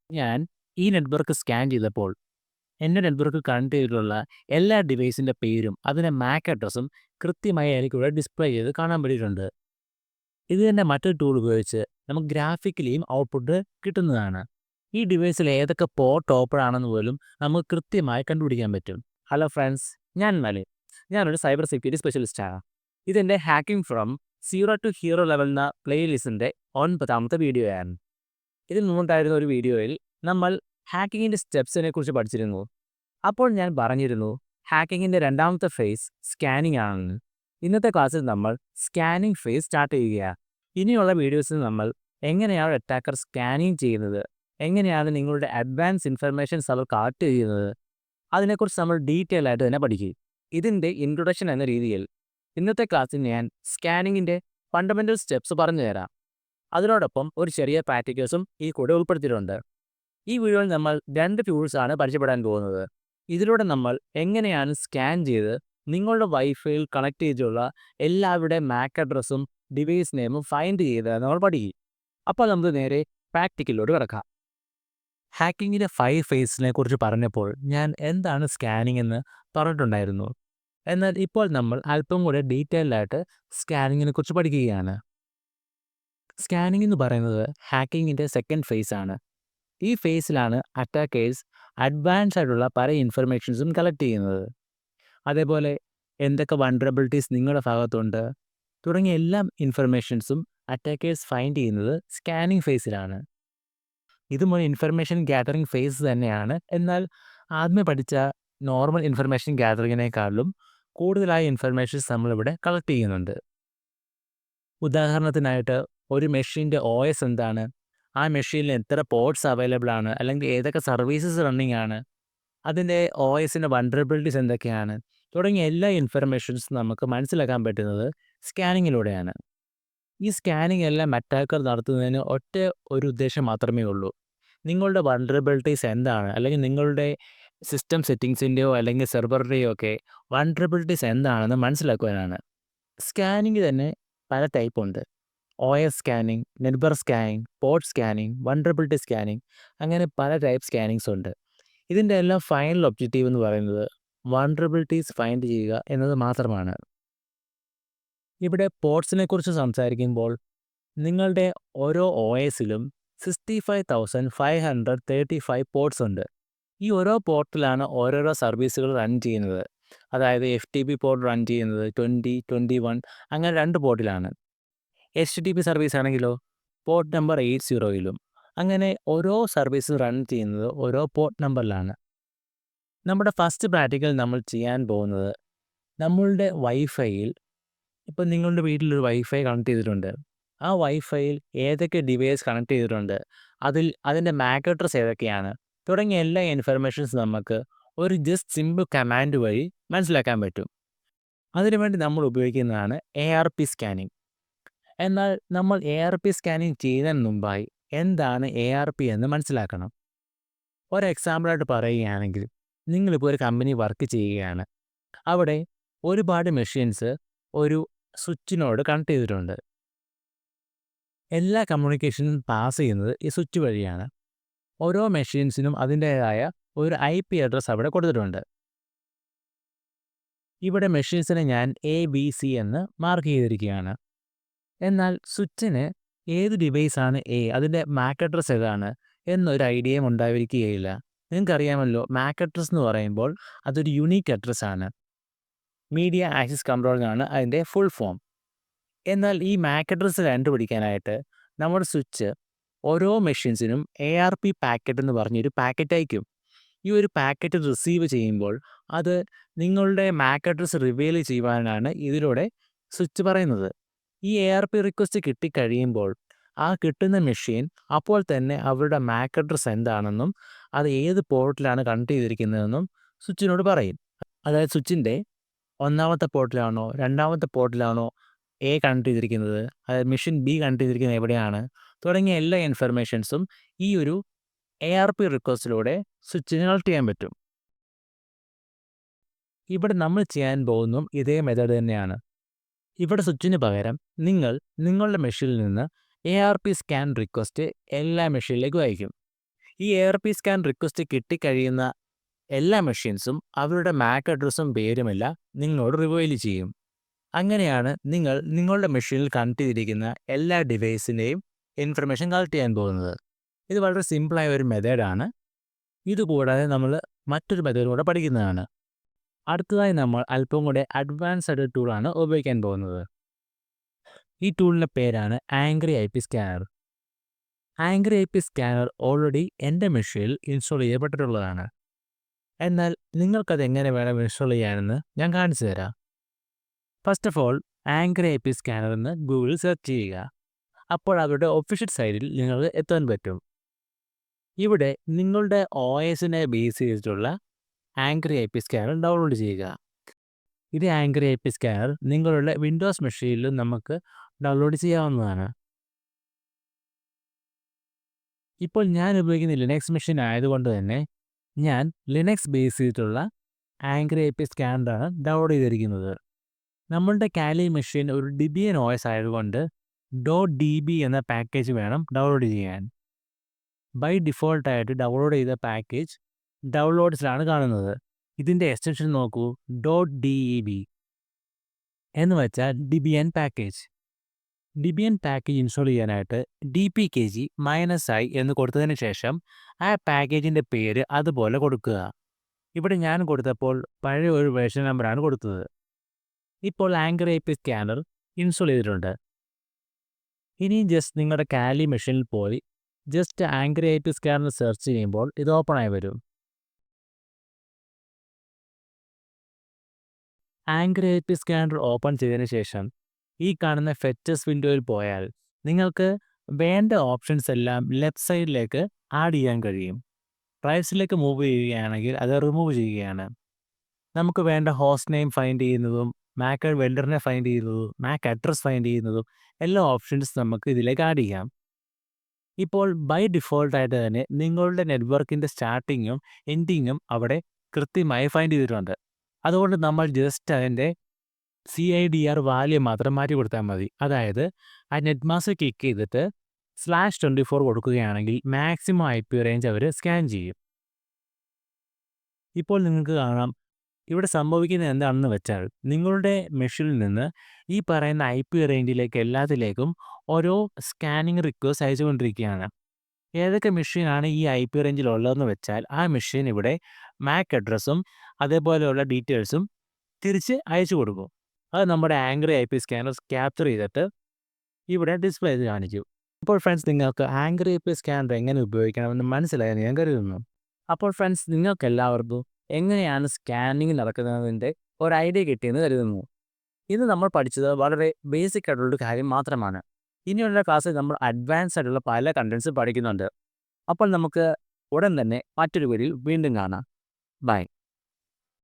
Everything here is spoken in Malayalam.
ഞാൻ ഈ നെറ്റ്വർക്ക് സ്കാൻ ചെയ്തപ്പോൾ എൻ്റെ നെറ്റ്വർക്ക് കണക്ട് ചെയ്തിട്ടുള്ള എല്ലാ ഡിവൈസിൻ്റെ പേരും അതിൻ്റെ മാക് അഡ്രസ്സും കൃത്യമായി എനിക്കിവിടെ ഡിസ്പ്ലേ ചെയ്ത് കാണാൻ പറ്റിയിട്ടുണ്ട്. ഇത് തന്നെ മറ്റൊരു ടൂൾ ഉപയോഗിച്ച് നമുക്ക് ഗ്രാഫിക്കലിയും ഔട്ട്പുട്ട് കിട്ടുന്നതാണ്. ഈ ഡിവൈസിൽ ഏതൊക്കെ പോർട്ട് ഓപ്പൺ ആണെന്ന് പോലും നമുക്ക് കൃത്യമായി കണ്ടുപിടിക്കാൻ പറ്റും. ഹലോ ഫ്രണ്ട്സ്, ഞാൻ മലി. ഞാനൊരു സൈബർ സെക്യൂരിറ്റി സ്പെഷ്യലിസ്റ്റാണ്. ഇതെൻ്റെ hacking from zero to hero level എന്ന പ്ലേലിസ്റ്റിൻ്റെ 9ാമത്തെ വീഡിയോയാണ്. ഇതിന് മുമ്പുണ്ടായിരുന്ന ഒരു വീഡിയോയിൽ നമ്മൾ ഹാക്കിങ്ങിൻ്റെ സ്റ്റെപ്സിനെ കുറിച്ച് പഠിച്ചിരുന്നു. അപ്പോൾ ഞാൻ പറഞ്ഞിരുന്നു ഹാക്കിങ്ങിൻ്റെ രണ്ടാമത്തെ ഫേസ് സ്കാനിങ് ആണെന്ന്. ഇന്നത്തെ ക്ലാസ്സിൽ നമ്മൾ സ്കാനിങ് ഫേസ് സ്റ്റാർട്ട് ചെയ്യുകയാണ്. ഇനിയുള്ള വീഡിയോസിൽ നമ്മൾ എങ്ങനെയാണ് അറ്റാക്കർ സ്കാനിങ് ചെയ്യുന്നത്, എങ്ങനെയാണ് നിങ്ങളുടെ അഡ്വാൻസ് ഇൻഫർമേഷൻസ് അവർ കളക്ട് ചെയ്യുന്നത്, അതിനെക്കുറിച്ച് നമ്മൾ ഡീറ്റെയിൽ ആയിട്ട് തന്നെ പഠിക്കും. ഇതിൻ്റെ ഇൻട്രൊഡക്ഷൻ എന്ന രീതിയിൽ ഇന്നത്തെ ക്ലാസ്സിൽ ഞാൻ സ്കാനിങ്ങിൻ്റെ ഫണ്ടമെൻ്റൽ സ്റ്റെപ്സ് പറഞ്ഞു തരാം. അതിനോടൊപ്പം ഒരു ചെറിയ പ്രാക്ടിക്കൽസും ഈ കൂടെ ഉൾപ്പെടുത്തിയിട്ടുണ്ട്. ഈ വീഡിയോയിൽ നമ്മൾ 2 ടൂൾസാണ് പരിചയപ്പെടാൻ പോകുന്നത്. ഇതിലൂടെ നമ്മൾ എങ്ങനെയാണ് സ്കാൻ ചെയ്ത് നിങ്ങളുടെ വൈഫൈയിൽ കണക്ട് ചെയ്തിട്ടുള്ള എല്ലാവരുടെ മാക് അഡ്രസ്സും ഡിവൈസ് നെയിമും ഫൈൻഡ് ചെയ്ത് നമ്മൾ പഠിക്കും. അപ്പോൾ നമുക്ക് നേരെ പ്രാക്ടിക്കലിലോട്ട് കിടക്കാം. ഹാക്കിങ്ങിൻ്റെ 5 ഫേസിനെ കുറിച്ച് പറഞ്ഞപ്പോൾ ഞാൻ എന്താണ് സ്കാനിങ് എന്ന് പറഞ്ഞിട്ടുണ്ടായിരുന്നു. എന്നാൽ ഇപ്പോൾ നമ്മൾ അല്പം കൂടെ ഡീറ്റെയിൽഡായിട്ട് സ്കാനിങ്ങിനെ കുറിച്ച് പഠിക്കുകയാണ്. സ്കാനിങ് എന്ന് പറയുന്നത് ഹാക്കിങ്ങിൻ്റെ സെക്കൻഡ് ഫേസ് ആണ്. ഈ ഫേസിലാണ് അറ്റാക്കേഴ്സ് അഡ്വാൻസ് ആയിട്ടുള്ള പല ഇൻഫർമേഷൻസും കളക്ട് ചെയ്യുന്നത്. അതേപോലെ എന്തൊക്കെ വൾനറബിലിറ്റീസ് നിങ്ങളുടെ ഭാഗത്തുണ്ട് തുടങ്ങിയ എല്ലാ ഇൻഫർമേഷൻസും അറ്റാക്കേഴ്സ് ഫൈൻഡ് ചെയ്യുന്നത് സ്കാനിങ് ഫേസിലാണ്. ഇതും ഒരു ഇൻഫർമേഷൻ ഗ്യാതറിംഗ് ഫേസ് തന്നെയാണ്. എന്നാൽ ആദ്യമേ പഠിച്ച നോർമൽ ഇൻഫർമേഷൻ ഗ്യാതറിങ്ങിനേക്കാളും കൂടുതലായ ഇൻഫർമേഷൻസ് നമ്മളിവിടെ കളക്ട് ചെയ്യുന്നുണ്ട്. ഉദാഹരണത്തിനായിട്ട് ഒരു മെഷീൻ്റെ OS എന്താണ്, ആ മെഷീനിൽ എത്ര പോർട്സ് അവൈലബിൾ ആണ്, അല്ലെങ്കിൽ ഏതൊക്കെ സർവീസസ് റണ്ണിങ് ആണ്, അതിൻ്റെ OSൻ്റെ വൾനറബിലിറ്റീസ് എന്തൊക്കെയാണ് തുടങ്ങിയ എല്ലാ ഇൻഫർമേഷൻസും നമുക്ക് മനസ്സിലാക്കാൻ പറ്റുന്നത് സ്കാനിങ്ങിലൂടെയാണ്. ഈ സ്കാനിങ് എല്ലാം അറ്റാക്കർ നടത്തുന്നതിന് ഒരു ഉദ്ദേശം മാത്രമേ ഉള്ളൂ. നിങ്ങളുടെ വൾനറബിലിറ്റീസ് എന്താണ്, അല്ലെങ്കിൽ നിങ്ങളുടെ സിസ്റ്റം സെറ്റിങ്സിൻ്റെയോ അല്ലെങ്കിൽ സെർവറിൻ്റെയോ ഒക്കെ വൾനറബിലിറ്റീസ് എന്താണെന്ന് മനസ്സിലാക്കുവാനാണ്. സ്കാനിങ് തന്നെ പല ടൈപ്പ് ഉണ്ട്. OS scanning, network scanning, port scanning, vulnerability scanning, അങ്ങനെ പല ടൈപ്പ് സ്കാനിങ്സ് ഉണ്ട്. ഇതിൻ്റെ എല്ലാം ഫൈനൽ ഒബ്ജക്റ്റീവ് എന്ന് പറയുന്നത് വൾനറബിലിറ്റീസ് ഫൈൻഡ് ചെയ്യുക എന്നത് മാത്രമാണ്. ഇവിടെ പോർട്സിനെ കുറിച്ച് സംസാരിക്കുമ്പോൾ നിങ്ങളുടെ ഓരോ OSലും 65,535 പോർട്സ് ഉണ്ട്. ഈ ഓരോ പോർട്ടിലാണ് ഓരോരോ സർവീസുകൾ റൺ ചെയ്യുന്നത്. അതായത് FTP പോർട്ട് റൺ ചെയ്യുന്നത് 20, 21 അങ്ങനെ 2 പോർട്ടിലാണ്. HTTP സർവീസ് ആണെങ്കിലോ പോർട്ട് നമ്പർ 80യിലും. അങ്ങനെ ഓരോ സർവീസും റൺ ചെയ്യുന്നത് ഓരോ പോർട്ട് നമ്പറിലാണ്. നമ്മുടെ ഫസ്റ്റ് പ്രാക്ടിക്കൽ നമ്മൾ ചെയ്യാൻ പോകുന്നത് നമ്മളുടെ വൈഫൈയിൽ, ഇപ്പം നിങ്ങളുടെ വീട്ടിലൊരു വൈഫൈ കണക്ട് ചെയ്തിട്ടുണ്ട്. ആ വൈഫൈയിൽ ഏതൊക്കെ ഡിവൈസ് കണക്ട് ചെയ്തിട്ടുണ്ട്, അതിൻ്റെ മാക് അഡ്രസ് ഏതൊക്കെയാണ് തുടങ്ങിയ എല്ലാ ഇൻഫർമേഷൻസ് നമുക്ക് ഒരു ജസ്റ്റ് സിമ്പിൾ കമാൻഡ് വഴി മനസ്സിലാക്കാൻ പറ്റും. അതിനുവേണ്ടി നമ്മൾ ഉപയോഗിക്കുന്നതാണ് ARP സ്കാനിങ്. എന്നാൽ നമ്മൾ ARP സ്കാനിങ് ചെയ്യുന്നതിന് മുമ്പായി എന്താണ് ARP എന്ന് മനസ്സിലാക്കണം. ഒരു എക്സാമ്പിളായിട്ട് പറയുകയാണെങ്കിൽ, നിങ്ങളിപ്പോൾ ഒരു കമ്പനി വർക്ക് ചെയ്യുകയാണ്. അവിടെ ഒരുപാട് മെഷീൻസ് ഒരു സ്വിച്ചിനോട് കണക്ട് ചെയ്തിട്ടുണ്ട്. എല്ലാ കമ്മ്യൂണിക്കേഷനും പാസ് ചെയ്യുന്നത് ഈ സ്വിച്ച് വഴിയാണ്. ഓരോ മെഷീൻസിനും അതിൻ്റേതായ ഒരു IP അഡ്രസ്സ് അവിടെ കൊടുത്തിട്ടുണ്ട്. ഇവിടെ മെഷീൻസിനെ ഞാൻ ABC എന്ന് മാർക്ക് ചെയ്തിരിക്കുകയാണ്. എന്നാൽ സ്വിച്ചിന് ഏത് ഡിവൈസാണ് അതിൻ്റെ മാക് അഡ്രസ് ഏതാണ് എന്നൊരു ഐഡിയയും ഉണ്ടായിരിക്കുകയില്ല. നിങ്ങൾക്കറിയാമല്ലോ, മാക് അഡ്രസ് എന്ന് പറയുമ്പോൾ അതൊരു യുണീക്ക് അഡ്രസ്സാണ്. മീഡിയ ആക്സസ് കൺട്രോൾ എന്നാണ് അതിൻ്റെ ഫുൾ ഫോം. എന്നാൽ ഈ മാക് അഡ്രസ്സ് കണ്ടുപിടിക്കാനായിട്ട് നമ്മുടെ സ്വിച്ച് ഓരോ മെഷീൻസിനും ARP പാക്കറ്റ് എന്ന് പറഞ്ഞൊരു പാക്കറ്റ് അയക്കും. ഈ ഒരു പാക്കറ്റ് റിസീവ് ചെയ്യുമ്പോൾ അത് നിങ്ങളുടെ മാക് അഡ്രസ്സ് റിവീൽ ചെയ്യുവാനാണ് ഇതിലൂടെ സ്വിച്ച് പറയുന്നത്. ഈ ARP റിക്വസ്റ്റ് കിട്ടിക്കഴിയുമ്പോൾ ആ കിട്ടുന്ന മെഷീൻ അപ്പോൾ തന്നെ അവരുടെ മാക് അഡ്രസ്സ് എന്താണെന്നും അത് ഏത് പോർട്ടിലാണ് കണക്ട് ചെയ്തിരിക്കുന്നതെന്നും സ്വിച്ചിനോട് പറയും. അതായത് സ്വിച്ചിൻ്റെ 1ാമത്തെ പോർട്ടിലാണോ 2ാമത്തെ പോർട്ടിലാണോ കണക്ട് ചെയ്തിരിക്കുന്നത്, അതായത് മെഷീൻ B കണക്ട് ചെയ്തിരിക്കുന്നത് എവിടെയാണ് തുടങ്ങിയ എല്ലാ ഇൻഫർമേഷൻസും ഈ ഒരു ARP റിക്വസ്റ്റിലൂടെ സ്വിച്ചിന് കളക്ട് ചെയ്യാൻ പറ്റും. ഇവിടെ നമ്മൾ ചെയ്യാൻ പോകുന്നതും ഇതേ മെത്തേഡ് തന്നെയാണ്. ഇവിടെ സ്വിച്ചിന് പകരം നിങ്ങളുടെ മെഷീനിൽ നിന്ന് ARP സ്കാൻ റിക്വസ്റ്റ് എല്ലാ മെഷീനിലേക്കും അയക്കും. ഈ ARP സ്കാൻ റിക്വസ്റ്റ് കിട്ടിക്കഴിയുന്ന എല്ലാ മെഷീൻസും അവരുടെ MAC അഡ്രസ്സും പേരുമെല്ലാം നിങ്ങളോട് റിവീൽ ചെയ്യും. അങ്ങനെയാണ് നിങ്ങൾ നിങ്ങളുടെ മെഷീനിൽ കണക്ട് ചെയ്തിരിക്കുന്ന എല്ലാ ഡിവൈസിൻ്റെയും ഇൻഫർമേഷൻ കളക്ട് ചെയ്യാൻ പോകുന്നത്. ഇത് വളരെ സിമ്പിളായ ഒരു മെത്തേഡാണ്. ഇതുകൂടാതെ നമ്മൾ മറ്റൊരു മെത്തേഡ് കൂടെ പഠിക്കുന്നതാണ്. അടുത്തതായി നമ്മൾ അല്പം കൂടെ അഡ്വാൻസ്ഡ് ടൂളാണ് ഉപയോഗിക്കാൻ പോകുന്നത്. ഈ ടൂളിൻ്റെ പേരാണ് angry IP scanner. Angry IP scanner already എൻ്റെ മെഷീനിൽ ഇൻസ്റ്റാൾ ചെയ്യപ്പെട്ടിട്ടുള്ളതാണ്. എന്നാൽ നിങ്ങൾക്കത് എങ്ങനെ വേണം ഇൻസ്റ്റാൾ ചെയ്യാനെന്ന് ഞാൻ കാണിച്ചു തരാം. First of all angry IP scanner എന്ന് ഗൂഗിളിൽ സെർച്ച് ചെയ്യുക. അപ്പോൾ അവരുടെ ഒഫീഷ്യൽ സൈറ്റിൽ നിങ്ങൾക്ക് എത്താൻ പറ്റും. ഇവിടെ നിങ്ങളുടെ OSനെ ബേസ് ചെയ്തിട്ടുള്ള ആംഗ്രി IP സ്കാനർ ഡൗൺലോഡ് ചെയ്യുക. ഇത് ആംഗ്രി IP സ്കാനർ നിങ്ങളുടെ വിൻഡോസ് മെഷീനിലും നമുക്ക് ഡൗൺലോഡ് ചെയ്യാവുന്നതാണ്. ഇപ്പോൾ ഞാൻ ഉപയോഗിക്കുന്ന ലിനക്സ് മെഷീൻ ആയതുകൊണ്ട് തന്നെ ഞാൻ ലിനക്സ് ബേസ് ചെയ്തിട്ടുള്ള ആംഗ്രി IP സ്കാനറാണ് ഡൗൺലോഡ് ചെയ്തിരിക്കുന്നത്. നമ്മളുടെ കാലി മെഷീൻ ഒരു Debian OS ആയതുകൊണ്ട് .db എന്ന പാക്കേജ് വേണം ഡൗൺലോഡ് ചെയ്യാൻ. ബൈ ഡിഫോൾട്ടായിട്ട് ഡൗൺലോഡ് ചെയ്ത പാക്കേജ് ഡൗൺലോഡ്സിലാണ് കാണുന്നത്. ഇതിൻ്റെ എക്സ്റ്റൻഷൻ നോക്കൂ, .deb എന്ന് വെച്ചാൽ Debian package. Debian package install ചെയ്യാനായിട്ട് dpkg-i എന്ന് കൊടുത്തതിന് ശേഷം ആ പാക്കേജിൻ്റെ പേര് അതുപോലെ കൊടുക്കുക. ഇവിടെ ഞാൻ കൊടുത്തപ്പോൾ പഴയ ഒരു വേർഷൻ നമ്പറാണ് കൊടുത്തത്. ഇപ്പോൾ ആംഗ്രി IP സ്കാനർ ഇൻസ്റ്റാൾ ചെയ്തിട്ടുണ്ട്. ഇനി ജസ്റ്റ് നിങ്ങളുടെ കാലി മെഷീനിൽ പോയി just angry IP scanner search ചെയ്യുമ്പോൾ ഇത് ഓപ്പണായി വരും. ആംഗ്രി IP സ്കാനർ ഓപ്പൺ ചെയ്തതിന് ശേഷം ഈ കാണുന്ന ഫെച്ചേഴ്സ് വിൻഡോയിൽ പോയാൽ നിങ്ങൾക്ക് വേണ്ട ഓപ്ഷൻസ് എല്ലാം ലെഫ്റ്റ് സൈഡിലേക്ക് ആഡ് ചെയ്യാൻ കഴിയും. റൈറ്റ്സിലേക്ക് മൂവ് ചെയ്യുകയാണെങ്കിൽ അത് റിമൂവ് ചെയ്യുകയാണ്. നമുക്ക് വേണ്ട ഹോസ്റ്റ് നെയിം ഫൈൻഡ് ചെയ്യുന്നതും MAC വെണ്ടറിനെ ഫൈൻഡ് ചെയ്യുന്നതും MAC അഡ്രസ് ഫൈൻഡ് ചെയ്യുന്നതും എല്ലാ ഓപ്ഷൻസ് നമുക്ക് ഇതിലേക്ക് ആഡ് ചെയ്യാം. ഇപ്പോൾ ബൈ ഡിഫോൾട്ടായിട്ട് തന്നെ നിങ്ങളുടെ നെറ്റ്വർക്കിൻ്റെ സ്റ്റാർട്ടിങ്ങും എൻഡിങ്ങും അവിടെ കൃത്യമായി ഫൈൻഡ് ചെയ്തിട്ടുണ്ട്. അതുകൊണ്ട് നമ്മൾ ജസ്റ്റ് അതിൻ്റെ CIDR വാല്യൂ മാത്രം മാറ്റി കൊടുത്താൽ മതി. അതായത് ആ നെറ്റ് മാസ്ക് ക്ലിക്ക് ചെയ്തിട്ട് /24 കൊടുക്കുകയാണെങ്കിൽ മാക്സിമം IP റേഞ്ച് അവർ സ്കാൻ ചെയ്യും. ഇപ്പോൾ നിങ്ങൾക്ക് കാണാം ഇവിടെ സംഭവിക്കുന്നത് എന്താണെന്ന് വെച്ചാൽ നിങ്ങളുടെ മെഷീനിൽ നിന്ന് ഈ പറയുന്ന IP റേഞ്ചിലേക്ക് എല്ലാത്തിലേക്കും ഓരോ സ്കാനിങ് റിക്വസ്റ്റ് അയച്ചുകൊണ്ടിരിക്കുകയാണ്. ഏതൊക്കെ മെഷീനാണ് ഈ IP റേഞ്ചിൽ ഉള്ളതെന്ന് വെച്ചാൽ ആ മെഷീൻ ഇവിടെ MAC അഡ്രസ്സും അതേപോലെയുള്ള ഡീറ്റെയിൽസും തിരിച്ച് അയച്ചു കൊടുക്കും. അത് നമ്മുടെ ആംഗ്രി IP സ്കാനർ ക്യാപ്ചർ ചെയ്തിട്ട് ഇവിടെ ഡിസ്പ്ലേ ചെയ്ത് കാണിക്കും. അപ്പോൾ ഫ്രണ്ട്സ്, നിങ്ങൾക്ക് ആംഗ്രി IP സ്കാനർ എങ്ങനെ ഉപയോഗിക്കണമെന്ന് മനസ്സിലായെന്ന് ഞാൻ കരുതുന്നു. അപ്പോൾ ഫ്രണ്ട്സ്, നിങ്ങൾക്ക് എല്ലാവർക്കും എങ്ങനെയാണ് സ്കാനിങ് നടക്കുന്നതിൻ്റെ ഒരു ഐഡിയ കിട്ടിയെന്ന് കരുതുന്നു. ഇത് നമ്മൾ പഠിച്ചത് വളരെ ബേസിക് ആയിട്ടുള്ളൊരു കാര്യം മാത്രമാണ്. ഇനിയുള്ള ക്ലാസ്സിൽ നമ്മൾ അഡ്വാൻസ് ആയിട്ടുള്ള പല കണ്ടൻസ് പഠിക്കുന്നുണ്ട്. അപ്പോൾ നമുക്ക് ഉടൻ തന്നെ മറ്റൊരു വീഡിയോയിൽ വീണ്ടും കാണാം. ബൈ.